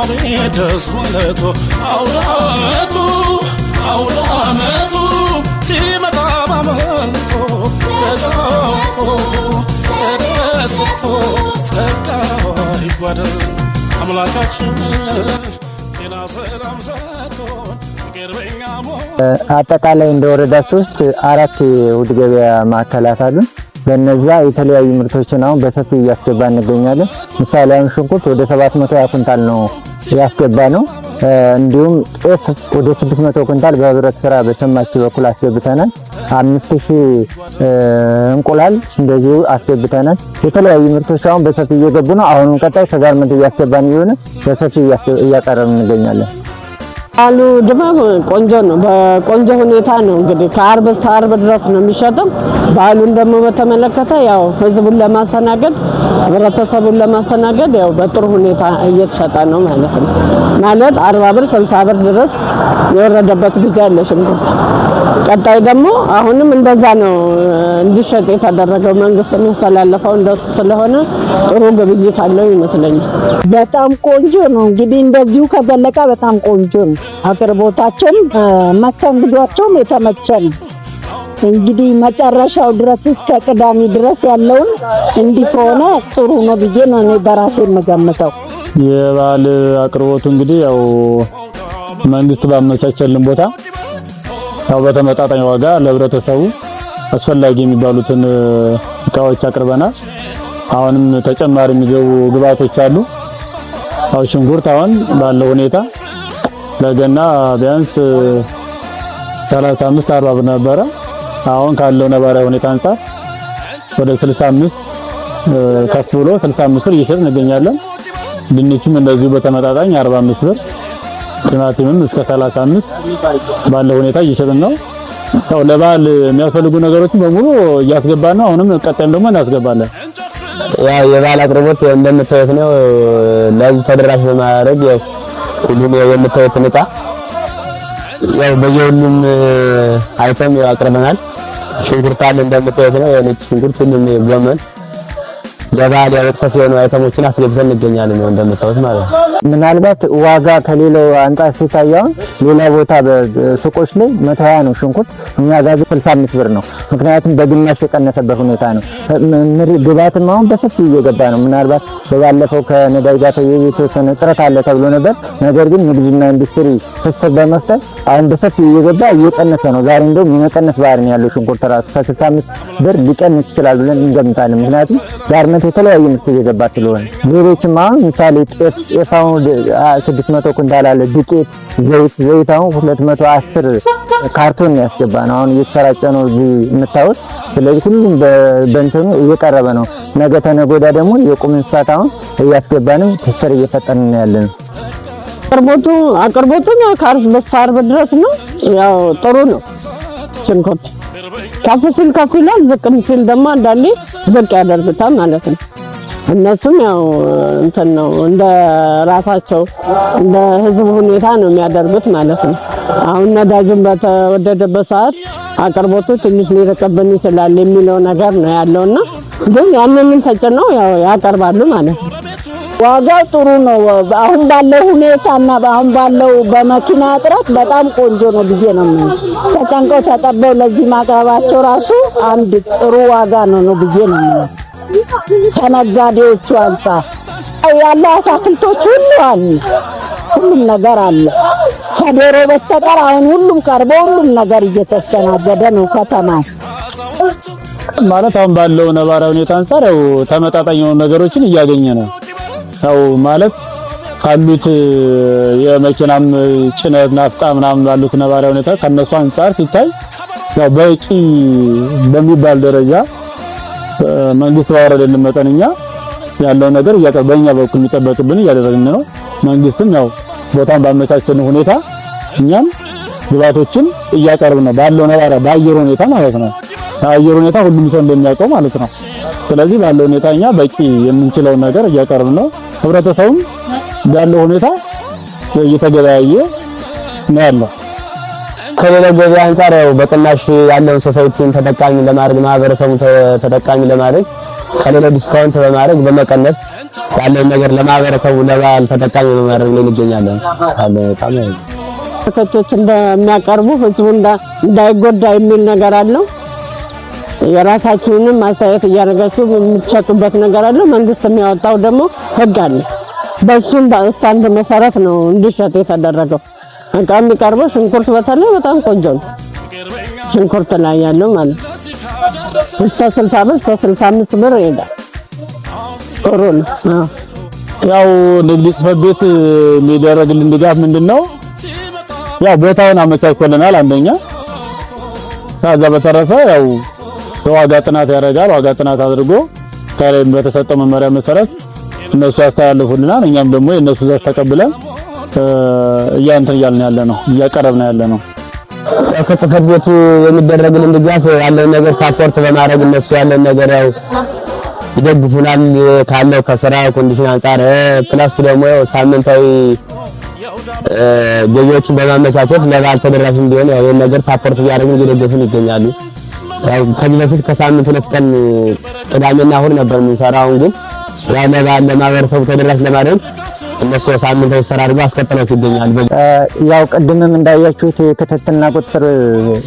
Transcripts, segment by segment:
አቤደስ ማለቱ አውዳመቱ ሲመጣ ባመልጦ ተጫውቶ ተደስቶ ጸጋው ይጓደል አምላካችን ጤና ሰላም ሰጥቶን ፍቅርበኛ አጠቃላይ እንደ ወረዳ 3 4 ውድ ገበያ ማዕከላት አሉ። በእነዛ የተለያዩ ምርቶችን አሁን በሰፊው እያስገባን እንገኛለን። ምሳሌ አሁን ሽንኩርት ወደ 720 ኩንታል ነው ያስገባ ነው። እንዲሁም ጤፍ ወደ 600 ኩንታል በህብረት ስራ በሸማች በኩል አስገብተናል። 5000 እንቁላል እንደዚሁ አስገብተናል። የተለያዩ ምርቶች አሁን በሰፊው እየገቡ ነው። አሁንም ቀጣይ ከጋርመንት እያስገባን ይሆነ በሰፊው እያቀረብን እንገኛለን። አሉ ድባብ ቆንጆ ነው። በቆንጆ ሁኔታ ነው እንግዲህ ከአርብ እስከ አርብ ድረስ ነው የሚሸጠው። በዓሉን ደግሞ በተመለከተ ያው ህዝቡን ለማስተናገድ ህብረተሰቡን ለማስተናገድ ያው በጥሩ ሁኔታ እየተሸጠ ነው ማለት ነው። ማለት 40 ብር 60 ብር ድረስ የወረደበት ጊዜ አለ ሽንኩርት። ቀጣይ ደግሞ አሁንም እንደዛ ነው እንዲሸጥ የተደረገው መንግስት የሚያስተላልፈው እንደሱ ስለሆነ ጥሩ ግብይት አለው ይመስለኛል። በጣም ቆንጆ ነው እንግዲህ እንደዚሁ ከዘለቀ በጣም ቆንጆ ነው። አቅርቦታቸው መስተንግዷቸው የተመቸ ነው። እንግዲህ መጨረሻው ድረስ እስከ ቅዳሜ ድረስ ያለውን እንዲህ ከሆነ ጥሩ ነው ብዬ ነው እኔ በራሴ የምገምተው። የበዓል አቅርቦቱ እንግዲህ ያው መንግስት ባመቻቸልን ቦታ ያው በተመጣጣኝ ዋጋ ለህብረተሰቡ አስፈላጊ የሚባሉትን እቃዎች አቅርበናል። አሁንም ተጨማሪ የሚገቡ ግብአቶች አሉ። አው ሽንኩርት አሁን ባለው ሁኔታ ለገና ቢያንስ 35 40 ብር ነበረ። አሁን ካለው ነባራዊ ሁኔታ አንፃር ወደ 65 ከፍ ብሎ 65 ብር እየሸጥን እንገኛለን። ድንችም እንደዚሁ በተመጣጣኝ 45 ብር፣ ቲማቲምም እስከ 35 ባለው ሁኔታ እየሸጥን ነው። ያው ለበዓል የሚያስፈልጉ ነገሮችን በሙሉ እያስገባን ነው። አሁንም ቀጣይም ደግሞ እናስገባለን። ያው የበዓል አቅርቦት እንደምታዩት ነው። ለዚህ ተደራሽ በማድረግ ያው ሁሉም የምታዩት ዕቃ ያው በየሁሉም አይተም ያቀርበናል። ሽንኩርት አለ እንደምታዩት ነው። የነጭ ሽንኩርት ሁሉም ጎመን ለበዓል ያወቅሰስ የሆኑ አይተሞችን አስገብተን እንገኛለን ነው እንደምታዩት ማለት ነው። ምናልባት ዋጋ ከሌላው አንጻር ሲታየው ሌላ ቦታ በሱቆች ላይ 120 ነው ሽንኩርት፣ እኛ ጋር 65 ብር ነው። ምክንያቱም በግማሽ የቀነሰበት ሁኔታ ነው። ግብአትም አሁን በሰፊው እየገባ ነው። ምናልባት በባለፈው ከነዳጅ ጋር የተወሰነ ጥረት አለ ተብሎ ነበር። ነገር ግን ንግድና ኢንዱስትሪ ፍሰት በመፍጠር አሁን በሰፊው እየገባ እየቀነሰ ነው። ዛሬ እንደውም የመቀነስ ባህሪ ነው ያለው ሽንኩርት ራሱ ከ65 ብር ሊቀንስ ይችላል ብለን እንገምታለን። ምክንያቱም ጋርመንት የተለያዩ ምርት እየገባ ስለሆነ ሌሎችም አሁን ምሳሌ ጤፍ አሁን 600 ኩንታል አለ። ዱቄት፣ ዘይት አሁን 210 ካርቶን ያስገባ ነው። አሁን እየተሰራጨ ነው እዚህ የምታዩት። ስለዚህ ሁሉም በእንትኑ እየቀረበ ነው። ነገ ተነገ ወዲያ ደግሞ የቁም እንስሳት አሁን እያስገባንም ተስፈር እየፈጠርን ነው ያለነው። አቅርቦቱ ያው ከአርብ እስከ አርብ ድረስ ነው። ያው ጥሩ ነው። ሽንኩርት ከፍ ይላል፣ ዝቅም ሲል ደግሞ አንዳንዴ ዝቅ ያደርጉታል ማለት ነው። እነሱም ያው እንትን ነው እንደ ራሳቸው እንደ ህዝብ ሁኔታ ነው የሚያደርጉት ማለት ነው። አሁን ነዳጅን በተወደደበት ሰዓት አቅርቦቱ ትንሽ ሊረቀበን ይችላል የሚለው ነገር ነው ያለውና ግን ያንንም ተጭነው ያው ያቀርባሉ ማለት ነው። ዋጋው ጥሩ ነው። አሁን ባለው ሁኔታና አሁን ባለው በመኪና እጥረት በጣም ቆንጆ ነው ብዬ ነው። ተጨንቀው ተጠበው ለዚህ ማቅረባቸው ራሱ አንድ ጥሩ ዋጋ ነው ብዬ ነው። ከነጋዴዎቹ አንፃር ያለው አትክልቶች ሁሉ አለ፣ ሁሉም ነገር አለ። ከዶሮ በስተቀር አሁን ሁሉም ቀርቦ ሁሉም ነገር እየተስተናገደ ነው ከተማ ማለት። አሁን ባለው ነባራዊ ሁኔታ አንፃር ያው ተመጣጣኝ የሆኑ ነገሮችን እያገኘ ነው። ያው ማለት ካሉት የመኪናም ጭነት ናፍጣ ምናምን ባሉት ነባራዊ ሁኔታ ከነሱ አንፃር ሲታይ ያው በቂ በሚባል ደረጃ መንግስት ባወረደልን መጠንኛ ያለው ነገር በእኛ በኩል የሚጠበቅብን እያደረግን ነው። መንግስትም ያው ቦታን ባመቻቸልን ሁኔታ እኛም ግብአቶችን እያቀርብን ነው ባለው ነባራ በአየር ሁኔታ ማለት ነው። አየር ሁኔታ ሁሉም ሰው እንደሚያውቀው ማለት ነው። ስለዚህ ባለው ሁኔታ እኛ በቂ የምንችለው ነገር እያቀርብን ነው። ህብረተሰቡም ባለው ሁኔታ እየተገበያየ ነው ያለው። ከሌላ ገበያ አንፃር ያው በቅናሽ ያለውን ሶሳይቲን ተጠቃሚ ለማድረግ ማህበረሰቡን ተጠቃሚ ለማድረግ ከሌላ ዲስካውንት በማድረግ በመቀነስ ያለውን ነገር ለማህበረሰቡ ለባል ተጠቃሚ በማድረግ ላይ እንገኛለን። ከቶች እንደሚያቀርቡ ህዝቡ እንዳይጎዳ የሚል ነገር አለው። የራሳችሁንም አስተያየት እያደረጋችሁ የምትሸጡበት ነገር አለ። መንግስት የሚያወጣው ደግሞ ህግ አለ። በሱም በስታንድ መሰረት ነው እንዲሸጥ የተደረገው። እቃ የሚቀርበው ሽንኩርት በተለይ በጣም ቆንጆ ነው። ሽንኩርት ላይ ያለው ማለት እስከ 60 ብር እስከ 65 ብር ይሄዳል። ጥሩ ነው። ያው ንግድ ጽሕፈት ቤት የሚደረግልን ድጋፍ ምንድነው? ያው ቦታውን አመቻችቶልናል አንደኛ። ከዛ በተረፈ ያው ዋጋ ጥናት ያደርጋል። ዋጋ ጥናት አድርጎ ከላይም በተሰጠው መመሪያ መሰረት እነሱ ያስተላልፉልናል። እኛም ደግሞ የነሱ ዘር ተቀብለን እያንተን ያለነው እያቀረብን ያለነው ከጽሕፈት ቤቱ የሚደረግልን ድጋፍ ያለውን ነገር ሳፖርት በማድረግ እነሱ ያለን ነገር ያው ይደግፉናል ካለው ከስራ ኮንዲሽን አንፃር ፕላስ ደግሞ ሳምንታዊ ገቢዎችን በማመቻቸት ለባል ተደራሽ እንዲሆን ያው የነገር ነገር ሳፖርት እያደረጉን እየደገፉን ይገኛሉ። ያው ከዚህ በፊት ከሳምንት 2 ቀን ቅዳሜና እሁድ ነበር የምንሰራው። ግን ያው ለባል ለማህበረሰቡ ተደራሽ ለማድረግ እነሱ ሳምንታዊ ስራ አድርገው አስቀጥለው ይገኛሉ። ያው ቅድምም እንዳያችሁት ክትትልና ቁጥጥር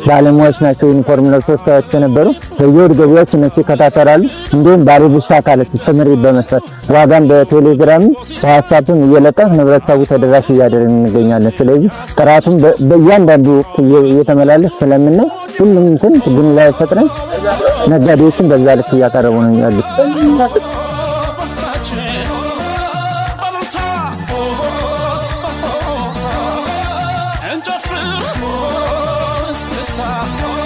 ባለሙያዎች ናቸው ዩኒፎርም ለብሰው ሰዎች ነበሩ። በየወር ገቢዎች እነሱ ይከታተላሉ። እንዲሁም ባለድርሻ አካላት ስምሪት በመስጠት ዋጋን በቴሌግራም በዋትስአፕም እየለጠፍ ህብረተሰቡ ተደራሽ እያደረግን እንገኛለን። ስለዚህ ጥራቱን በእያንዳንዱ እየተመላለስ ስለምናይ ሁሉም እንትን ግንዛቤ ፈጥረን ነጋዴዎችን በዛ ልክ እያቀረቡ ነው ያሉት። Just